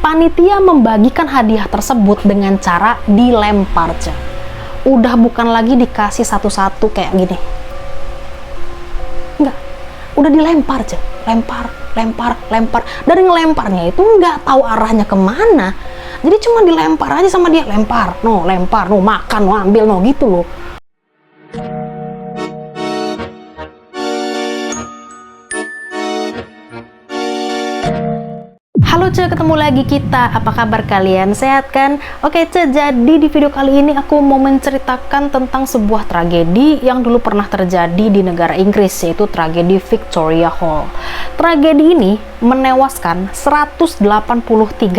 Panitia membagikan hadiah tersebut dengan cara dilempar, Ce. Udah bukan lagi dikasih satu-satu kayak gini. Enggak. Udah dilempar, Ce. Lempar. Dari ngelemparnya itu nggak tahu arahnya kemana. Jadi cuma dilempar aja sama dia. Lempar, makan, no, ambil, no, gitu loh. Halo Ce, ketemu lagi kita. Apa kabar kalian? Sehat kan? Oke Ce, jadi di video kali ini aku mau menceritakan tentang sebuah tragedi yang dulu pernah terjadi di negara Inggris, yaitu tragedi Victoria Hall. Tragedi ini menewaskan 183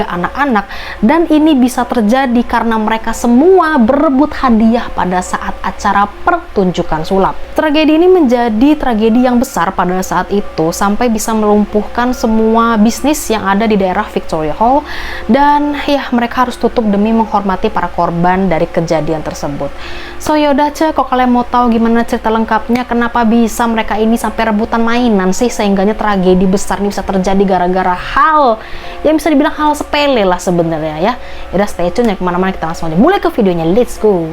anak-anak, dan ini bisa terjadi karena mereka semua berebut hadiah pada saat acara pertunjukan sulap. Tragedi ini menjadi tragedi yang besar pada saat itu, sampai bisa melumpuhkan semua bisnis yang ada di daerah Victoria Hall, dan ya mereka harus tutup demi menghormati para korban dari kejadian tersebut. So yaudah Ce, kalau kalian mau tahu gimana cerita lengkapnya, kenapa bisa mereka ini sampai rebutan mainan sih, sehingganya tragedi besar ini bisa terjadi gara-gara hal yang bisa dibilang hal sepele lah sebenarnya ya. Udah stay tune ya, kemana-mana, kita langsung aja mulai ke videonya, let's go.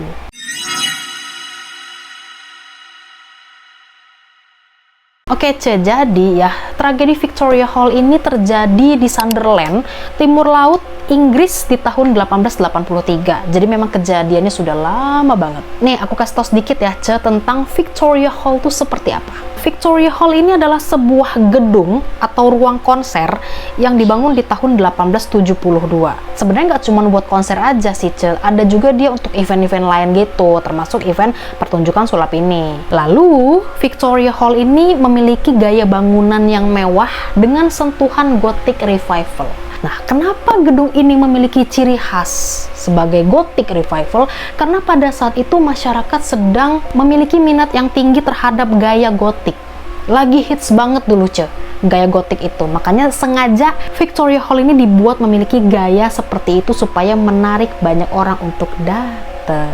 Oke Ce, jadi ya tragedi Victoria Hall ini terjadi di Sunderland, timur laut Inggris di tahun 1883. Jadi memang kejadiannya sudah lama banget. Nih aku kasih tau sedikit ya Ce tentang Victoria Hall itu seperti apa. Victoria Hall ini adalah sebuah gedung atau ruang konser yang dibangun di tahun 1872. Sebenarnya nggak cuma buat konser aja sih Ce, ada juga dia untuk event-event lain gitu, termasuk event pertunjukan sulap ini. Lalu Victoria Hall ini memiliki gaya bangunan yang mewah dengan sentuhan Gothic Revival. Nah, kenapa gedung ini memiliki ciri khas sebagai Gothic Revival? Karena pada saat itu masyarakat sedang memiliki minat yang tinggi terhadap gaya Gothic. Lagi hits banget dulu Ce, gaya Gothic itu. Makanya sengaja Victoria Hall ini dibuat memiliki gaya seperti itu supaya menarik banyak orang untuk datang.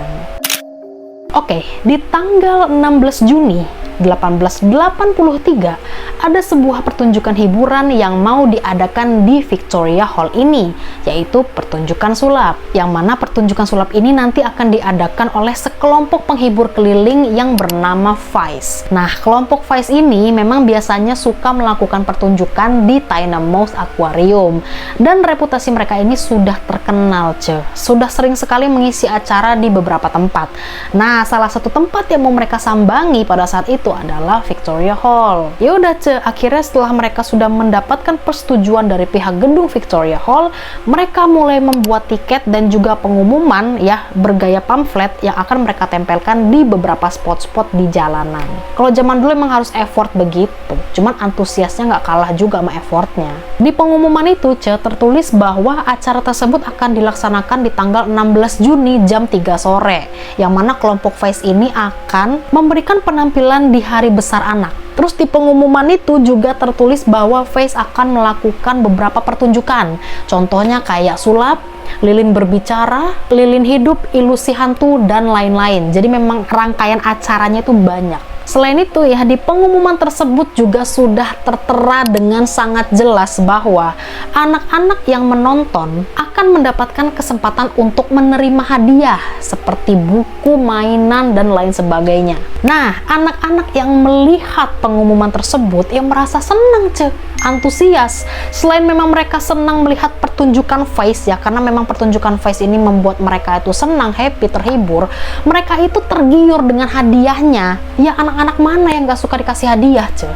Oke, di tanggal 16 Juni 1883 ada sebuah pertunjukan hiburan yang mau diadakan di Victoria Hall ini, yaitu pertunjukan sulap, yang mana pertunjukan sulap ini nanti akan diadakan oleh sekelompok penghibur keliling yang bernama Vice. Nah, kelompok Vice ini memang biasanya suka melakukan pertunjukan di Tynemos Aquarium, dan reputasi mereka ini sudah terkenal Ce, sudah sering sekali mengisi acara di beberapa tempat. Nah, salah satu tempat yang mau mereka sambangi pada saat itu adalah Victoria Hall. Ya udah Ce, akhirnya setelah mereka sudah mendapatkan persetujuan dari pihak gedung Victoria Hall, mereka mulai membuat tiket dan juga pengumuman ya bergaya pamflet yang akan mereka tempelkan di beberapa spot-spot di jalanan. Kalau zaman dulu emang harus effort begitu, cuman antusiasnya nggak kalah juga sama effortnya. Di pengumuman itu Ce, tertulis bahwa acara tersebut akan dilaksanakan di tanggal 16 Juni jam 3 sore, yang mana kelompok Vice ini akan memberikan penampilan di hari besar anak. Terus di pengumuman itu juga tertulis bahwa Vice akan melakukan beberapa pertunjukan. Contohnya kayak sulap, lilin berbicara, lilin hidup, ilusi hantu, dan lain-lain. Jadi memang rangkaian acaranya itu banyak. Selain itu ya, di pengumuman tersebut juga sudah tertera dengan sangat jelas bahwa anak-anak yang menonton akan mendapatkan kesempatan untuk menerima hadiah seperti buku, mainan, dan lain sebagainya. Nah, anak-anak yang melihat pengumuman tersebut yang merasa senang Ce, antusias. Selain memang mereka senang melihat pertunjukan Vice ya, karena memang pertunjukan Vice ini membuat mereka itu senang, happy, terhibur, mereka itu tergiur dengan hadiahnya. Ya, anak-anak mana yang gak suka dikasih hadiah Ce?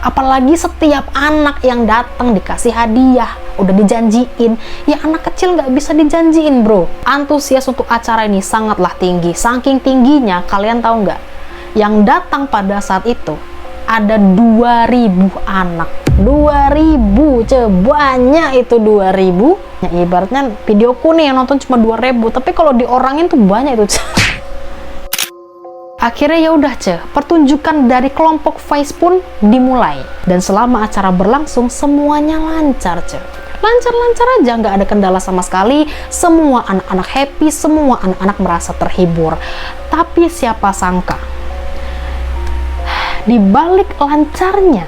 Apalagi setiap anak yang datang dikasih hadiah, udah dijanjiin. Ya anak kecil nggak bisa dijanjiin bro. Antusias untuk acara ini sangatlah tinggi. Saking tingginya, kalian tahu nggak? Yang datang pada saat itu ada 2000 anak. 2000 Ce, banyak itu 2000. Ya ibaratnya videoku nih yang nonton cuma 2000, tapi kalau diorangin tuh banyak itu Ce. Akhirnya ya udah Ce, pertunjukan dari kelompok Vice pun dimulai, dan selama acara berlangsung semuanya lancar Ce. Lancar-lancar aja, nggak ada kendala sama sekali. Semua anak-anak happy, semua anak-anak merasa terhibur. Tapi siapa sangka, di balik lancarnya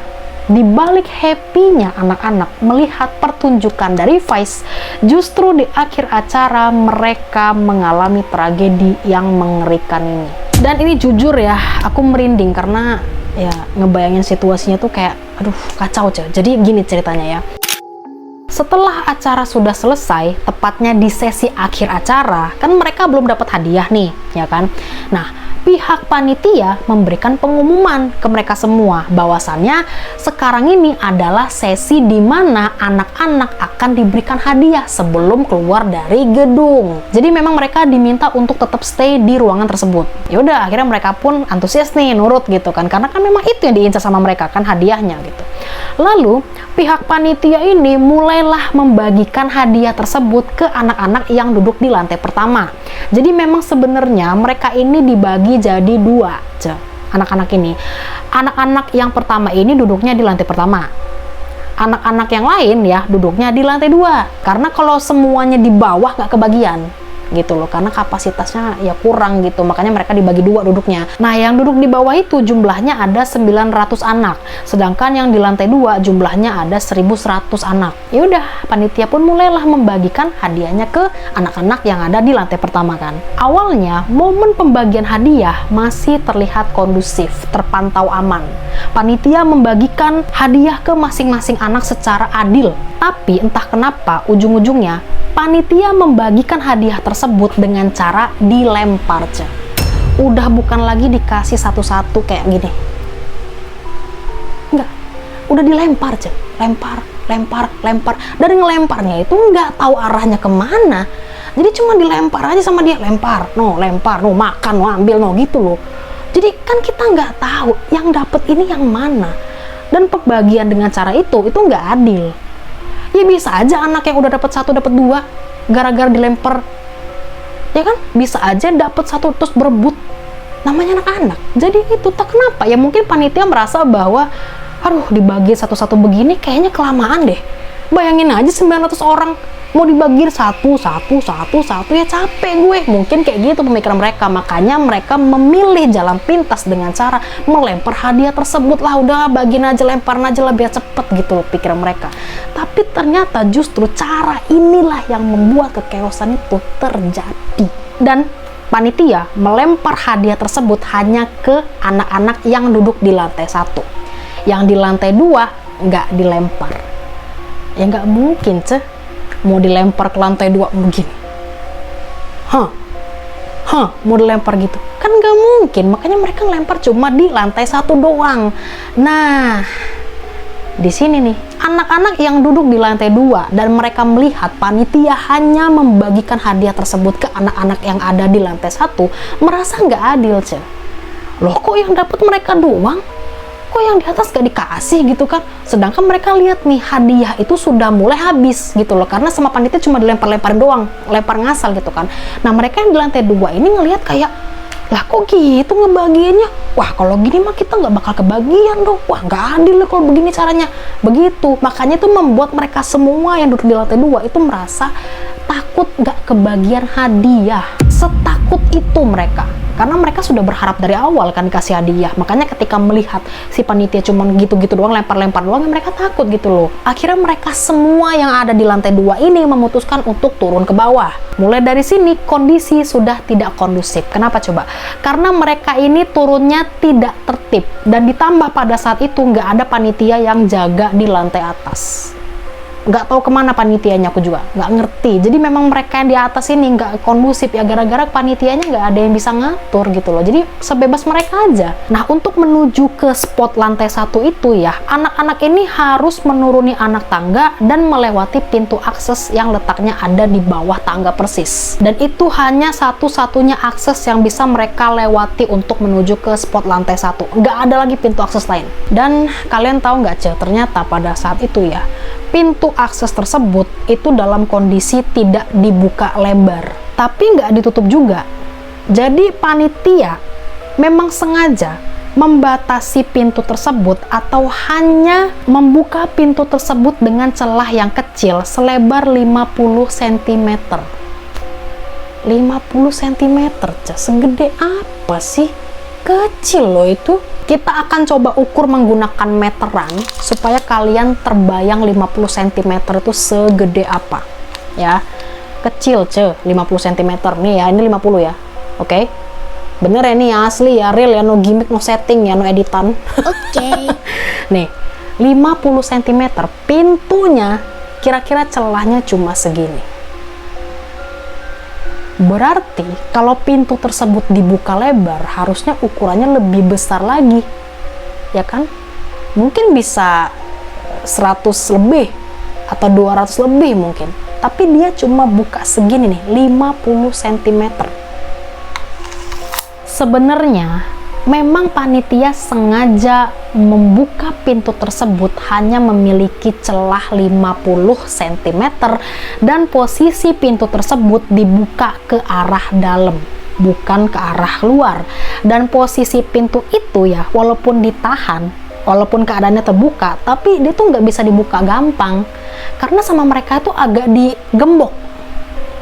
di balik happy-nya anak-anak melihat pertunjukan dari Vice, justru di akhir acara mereka mengalami tragedi yang mengerikan ini. Dan ini jujur ya, aku merinding karena ya ngebayangin situasinya tuh kayak aduh kacau coy. Jadi gini ceritanya ya. Setelah acara sudah selesai, tepatnya di sesi akhir acara, kan mereka belum dapat hadiah nih, ya kan? Nah, pihak panitia memberikan pengumuman ke mereka semua bahwasannya sekarang ini adalah sesi di mana anak-anak akan diberikan hadiah sebelum keluar dari gedung. Jadi memang mereka diminta untuk tetap stay di ruangan tersebut. Yaudah, akhirnya mereka pun antusias nih, nurut gitu kan, karena kan memang itu yang diincar sama mereka kan, hadiahnya gitu. Lalu pihak panitia ini mulailah membagikan hadiah tersebut ke anak-anak yang duduk di lantai pertama. Jadi memang sebenarnya mereka ini dibagi jadi dua, anak-anak ini. Anak-anak yang pertama ini duduknya di lantai pertama. Anak-anak yang lain ya duduknya di lantai 2. Karena kalau semuanya di bawah nggak kebagian gitu loh, karena kapasitasnya ya kurang gitu, makanya mereka dibagi 2 duduknya. Nah, yang duduk di bawah itu jumlahnya ada 900 anak, sedangkan yang di lantai 2 jumlahnya ada 1100 anak. Ya udah, panitia pun mulailah membagikan hadiahnya ke anak-anak yang ada di lantai pertama kan. Awalnya momen pembagian hadiah masih terlihat kondusif, terpantau aman. Panitia membagikan hadiah ke masing-masing anak secara adil, tapi entah kenapa ujung-ujungnya panitia membagikan hadiah tersebut dengan cara dilempar, udah bukan lagi dikasih satu-satu kayak gini, enggak, udah dilempar, lempar, dan ngelemparnya itu nggak tahu arahnya kemana, jadi cuma dilempar aja sama dia, lempar, no, makan, no, ambil, no, gitu loh. Jadi kan kita nggak tahu yang dapet ini yang mana, dan pembagian dengan cara itu nggak adil. Ya bisa aja anak yang udah dapat 1 dapat 2 gara-gara dilempar, ya kan, bisa aja dapat 1 terus berebut, namanya anak-anak. Jadi itu tak kenapa ya, mungkin panitia merasa bahwa aduh dibagi satu-satu begini kayaknya kelamaan deh. Bayangin aja 900 orang mau dibagiin satu ya capek gue, mungkin kayak gitu pemikiran mereka. Makanya mereka memilih jalan pintas dengan cara melempar hadiah tersebut lah, udah bagiin aja, lemparin aja lah biar cepet gitu loh pikiran mereka. Tapi ternyata justru cara inilah yang membuat kekeosan itu terjadi, dan panitia melempar hadiah tersebut hanya ke anak-anak yang duduk di lantai 1, yang di lantai 2 nggak dilempar. Ya nggak mungkin mau dilempar ke lantai 2 begini, mau dilempar gitu kan nggak mungkin. Makanya mereka ngelempar cuma di lantai 1 doang. Nah, di sini nih anak-anak yang duduk di lantai 2 dan mereka melihat panitia hanya membagikan hadiah tersebut ke anak-anak yang ada di lantai 1 merasa nggak adil, loh kok yang dapat mereka doang, kok yang di atas gak dikasih gitu kan. Sedangkan mereka lihat nih hadiah itu sudah mulai habis gitu loh, karena sama panitia cuma dilempar-lemparin doang, lempar ngasal gitu kan. Nah mereka yang di lantai 2 ini ngelihat kayak, lah kok gitu ngebagiinnya, wah kalau gini mah kita nggak bakal kebagian dong, wah nggak adil lah kalau begini caranya, begitu. Makanya itu membuat mereka semua yang duduk di lantai 2 itu merasa takut nggak kebagian hadiah. Setakut itu mereka, karena mereka sudah berharap dari awal kan dikasih hadiah. Makanya ketika melihat si panitia cuman gitu-gitu doang, lempar-lempar doang, mereka takut gitu loh. Akhirnya mereka semua yang ada di lantai 2 ini memutuskan untuk turun ke bawah. Mulai dari sini kondisi sudah tidak kondusif. Kenapa coba? Karena mereka ini turunnya tidak tertib, dan ditambah pada saat itu nggak ada panitia yang jaga di lantai atas. Nggak tahu kemana panitianya, aku juga nggak ngerti. Jadi memang mereka yang di atas ini nggak kondusif ya, gara-gara panitianya nggak ada yang bisa ngatur gitu loh. Jadi sebebas mereka aja. Nah, untuk menuju ke spot lantai 1 itu ya, anak-anak ini harus menuruni anak tangga dan melewati pintu akses yang letaknya ada di bawah tangga persis. Dan itu hanya satu-satunya akses yang bisa mereka lewati untuk menuju ke spot lantai 1. Nggak ada lagi pintu akses lain. Dan kalian tahu nggak, ternyata pada saat itu ya, pintu akses tersebut itu dalam kondisi tidak dibuka lebar, tapi nggak ditutup juga. Jadi panitia memang sengaja membatasi pintu tersebut atau hanya membuka pintu tersebut dengan celah yang kecil selebar 50 cm. 50 cm, segede apa sih kecil loh itu. Kita akan coba ukur menggunakan meteran supaya kalian terbayang 50 cm itu segede apa ya. Kecil 50 cm nih ya, ini 50 ya. Oke. Bener ya, ini asli ya, real ya, no gimmick, no setting ya, no editan. Oke. Nih 50 cm, pintunya kira-kira celahnya cuma segini. Berarti kalau pintu tersebut dibuka lebar, harusnya ukurannya lebih besar lagi, ya kan? Mungkin bisa 100 lebih atau 200 lebih mungkin. Tapi dia cuma buka segini nih, 50 cm. Sebenarnya memang panitia sengaja membuka pintu tersebut hanya memiliki celah 50 cm dan posisi pintu tersebut dibuka ke arah dalam, bukan ke arah luar. Dan posisi pintu itu ya, walaupun ditahan, walaupun keadaannya terbuka, tapi dia tuh nggak bisa dibuka gampang karena sama mereka itu agak digembok,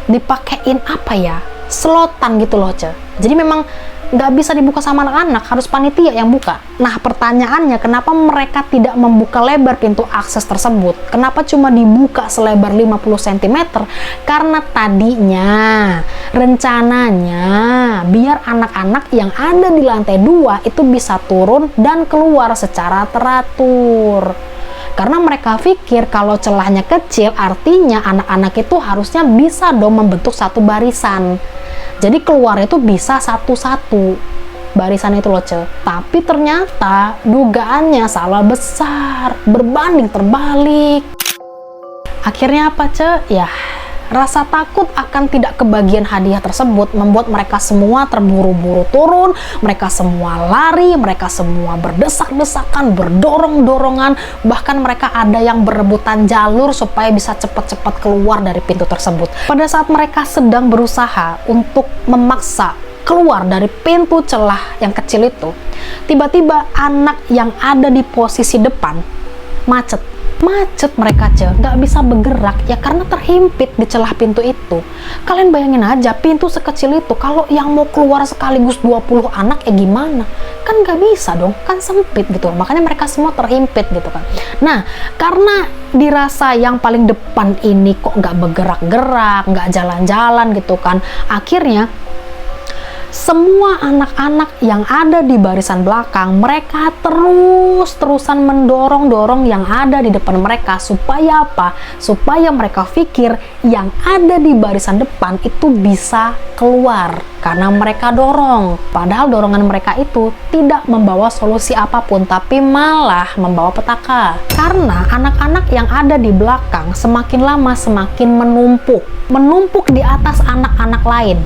dipakein apa ya, selotan gitu loh, jadi memang nggak bisa dibuka sama anak-anak, harus panitia yang buka. Nah pertanyaannya, kenapa mereka tidak membuka lebar pintu akses tersebut? Kenapa cuma dibuka selebar 50 cm? Karena tadinya rencananya biar anak-anak yang ada di lantai 2 itu bisa turun dan keluar secara teratur. Karena mereka pikir kalau celahnya kecil artinya anak-anak itu harusnya bisa dong membentuk satu barisan. Jadi keluar itu bisa satu-satu barisan itu loh, Tapi ternyata dugaannya salah besar, berbanding terbalik. Akhirnya apa, Ya, rasa takut akan tidak kebagian hadiah tersebut membuat mereka semua terburu-buru turun, mereka semua lari, mereka semua berdesak-desakan, berdorong-dorongan, bahkan mereka ada yang berebutan jalur supaya bisa cepat-cepat keluar dari pintu tersebut. Pada saat mereka sedang berusaha untuk memaksa keluar dari pintu celah yang kecil itu, tiba-tiba anak yang ada di posisi depan macet mereka, nggak bisa bergerak ya karena terhimpit di celah pintu itu. Kalian bayangin aja, pintu sekecil itu kalau yang mau keluar sekaligus 20 anak ya gimana, kan nggak bisa dong, kan sempit gitu. Makanya mereka semua terhimpit gitu kan. Nah karena dirasa yang paling depan ini kok nggak bergerak-gerak, nggak jalan-jalan gitu kan, akhirnya semua anak-anak yang ada di barisan belakang, mereka terus-terusan mendorong-dorong yang ada di depan mereka. Supaya apa? Supaya mereka pikir yang ada di barisan depan itu bisa keluar karena mereka dorong. Padahal dorongan mereka itu tidak membawa solusi apapun, tapi malah membawa petaka. Karena anak-anak yang ada di belakang semakin lama semakin menumpuk di atas anak-anak lain.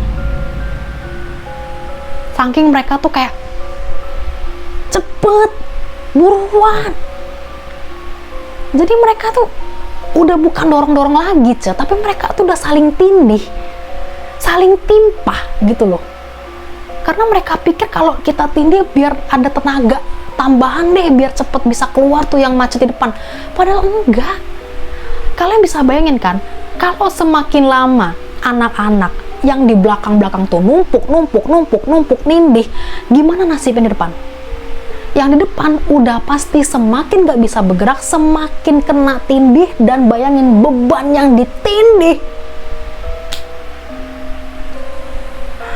Saking mereka tuh kayak cepet, buruan. Jadi mereka tuh udah bukan dorong-dorong lagi, tapi mereka tuh udah saling tindih, saling timpah gitu loh. Karena mereka pikir kalau kita tindih biar ada tenaga tambahan deh, biar cepet bisa keluar tuh yang macet di depan. Padahal enggak. Kalian bisa bayangin kan, kalau semakin lama anak-anak yang di belakang-belakang tuh numpuk nindih, gimana nasibnya di depan? Yang di depan udah pasti semakin gak bisa bergerak, semakin kena tindih, dan bayangin beban yang ditindih.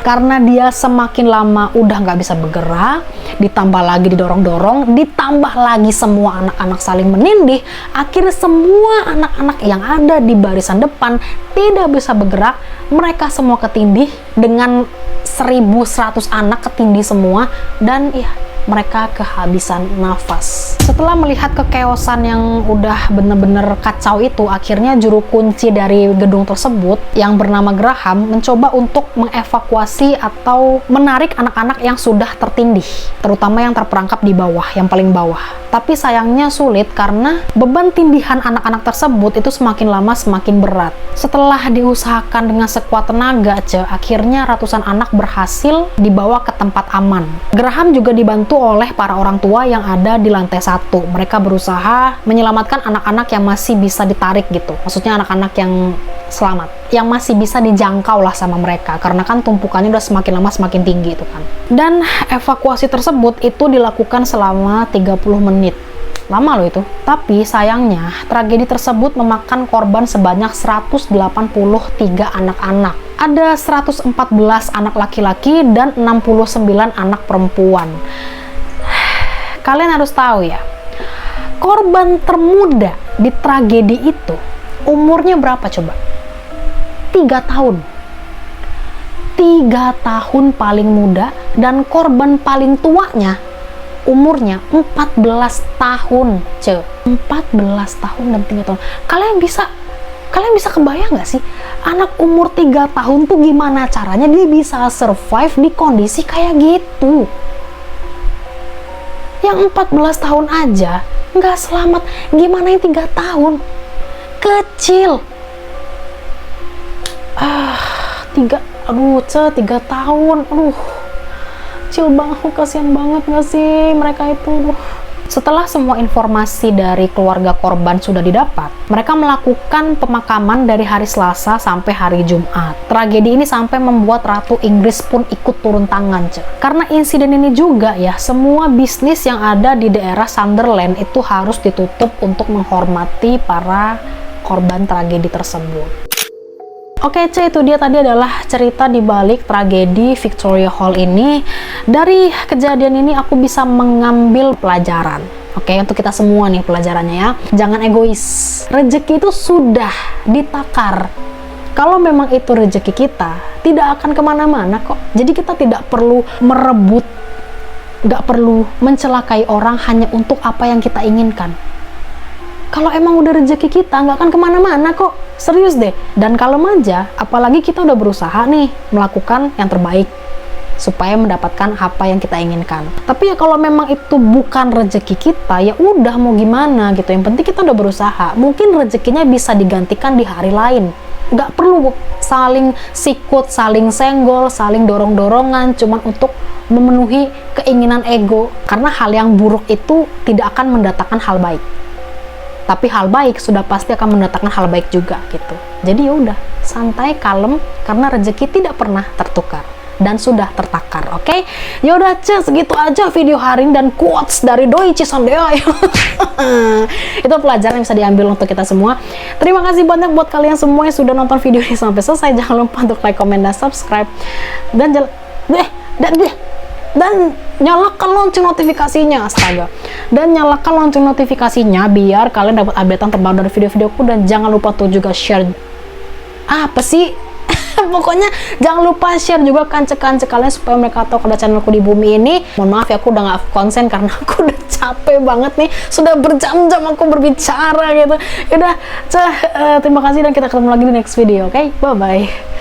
Karena dia semakin lama udah nggak bisa bergerak, ditambah lagi didorong-dorong, ditambah lagi semua anak-anak saling menindih, akhirnya semua anak-anak yang ada di barisan depan tidak bisa bergerak, mereka semua ketindih dengan 1.100 anak ketindih semua, dan ya mereka kehabisan nafas. Setelah melihat kekeosan yang udah bener-bener kacau itu, akhirnya juru kunci dari gedung tersebut yang bernama Graham mencoba untuk mengevakuasi atau menarik anak-anak yang sudah tertindih, terutama yang terperangkap di bawah, yang paling bawah. Tapi sayangnya sulit karena beban tindihan anak-anak tersebut itu semakin lama semakin berat. Setelah diusahakan dengan sekuat tenaga, akhirnya ratusan anak berhasil dibawa ke tempat aman. Graham juga dibantu itu oleh para orang tua yang ada di lantai 1. Mereka berusaha menyelamatkan anak-anak yang masih bisa ditarik gitu. Maksudnya anak-anak yang selamat, yang masih bisa dijangkau lah sama mereka, karena kan tumpukannya udah semakin lama semakin tinggi itu kan. Dan evakuasi tersebut itu dilakukan selama 30 menit. Lama loh itu. Tapi sayangnya tragedi tersebut memakan korban sebanyak 183 anak-anak. Ada 114 anak laki-laki dan 69 anak perempuan. Kalian harus tahu ya, korban termuda di tragedi itu umurnya berapa coba? 3 tahun. 3 tahun paling muda, dan korban paling tuanya umurnya 14 tahun, 14 tahun dan 3 tahun. Kalian bisa kebayang nggak sih, anak umur 3 tahun tuh gimana caranya dia bisa survive di kondisi kayak gitu? Yang 14 tahun aja nggak selamat, gimana yang 3 tahun? Kecil. 3 tahun, kecil banget, kasihan banget nggak sih mereka itu. Setelah semua informasi dari keluarga korban sudah didapat, mereka melakukan pemakaman dari hari Selasa sampai hari Jumat. Tragedi ini sampai membuat Ratu Inggris pun ikut turun tangan, karena insiden ini juga ya, semua bisnis yang ada di daerah Sunderland itu harus ditutup untuk menghormati para korban tragedi tersebut. Oke, itu dia tadi adalah cerita di balik tragedi Victoria Hall ini. Dari kejadian ini aku bisa mengambil pelajaran. Oke, untuk kita semua nih pelajarannya ya. Jangan egois. Rezeki itu sudah ditakar. Kalau memang itu rezeki kita, tidak akan kemana-mana kok. Jadi kita tidak perlu merebut, nggak perlu mencelakai orang hanya untuk apa yang kita inginkan. Kalau emang udah rezeki kita, nggak akan kemana-mana kok. Serius deh. Dan kalau aja, apalagi kita udah berusaha nih melakukan yang terbaik supaya mendapatkan apa yang kita inginkan. Tapi ya kalau memang itu bukan rezeki kita, ya udah mau gimana gitu. Yang penting kita udah berusaha. Mungkin rezekinya bisa digantikan di hari lain. Nggak perlu saling sikut, saling senggol, saling dorong-dorongan cuman untuk memenuhi keinginan ego. Karena hal yang buruk itu tidak akan mendatangkan hal baik. Tapi hal baik sudah pasti akan mendatangkan hal baik juga gitu. Jadi ya udah, santai, kalem, karena rezeki tidak pernah tertukar dan sudah tertakar. Oke? Ya udah, segitu aja video hari ini dan quotes dari Doi Cisandea. Itu pelajaran yang bisa diambil untuk kita semua. Terima kasih banyak buat kalian semua yang sudah nonton video ini sampai selesai. Jangan lupa untuk like, comment, dan subscribe. Dan nyalakan lonceng notifikasinya, astaga. Dan nyalakan lonceng notifikasinya biar kalian dapat updatean terbaru dari video-videoku. Dan jangan lupa tuh juga share. Apa sih? Pokoknya jangan lupa share juga kancek-kancek kalian supaya mereka tahu kalau channelku di bumi ini. Mohon maaf ya, aku udah gak konsen karena aku udah capek banget nih. Sudah berjam-jam aku berbicara gitu. Yaudah, terima kasih dan kita ketemu lagi di next video, oke? Bye-bye.